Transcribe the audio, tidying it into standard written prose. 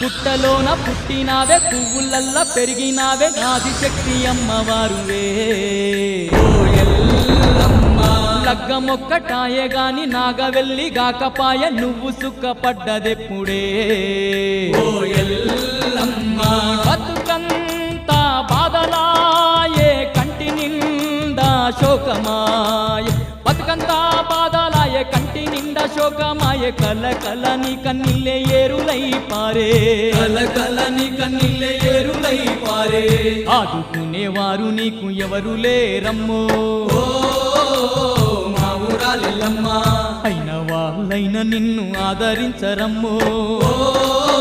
పుట్టలోన పుట్టినావే పువ్వులల్ల పెరిగినావే ఆదిశక్తి అమ్మవారువే ఓ ఎల్లమ్మ లగ్గమొక్కటాయే గాని నాగవెల్లి గాకపాయ నువ్వు సుఖపడ్డదెప్పుడే ఓ ఎల్లమ్మ బతుకంతా బాధలాయే కంటి నిండా శోకమాయ బతుకంతా బాధలాయే కంటి నిండా శోకమాయే కల కల నీ కన్నీళ్ళే ఏరులై పారే కల కల నీ కన్నీళ్ళే ఏరులై పారే ఆదుకునేవారు నీకు ఎవరు లేరమ్మో ఓ మా ఊరాలెల్లమ్మ అయిన వాళ్ళైన నిన్ను ఆదరించరమ్మో ఓ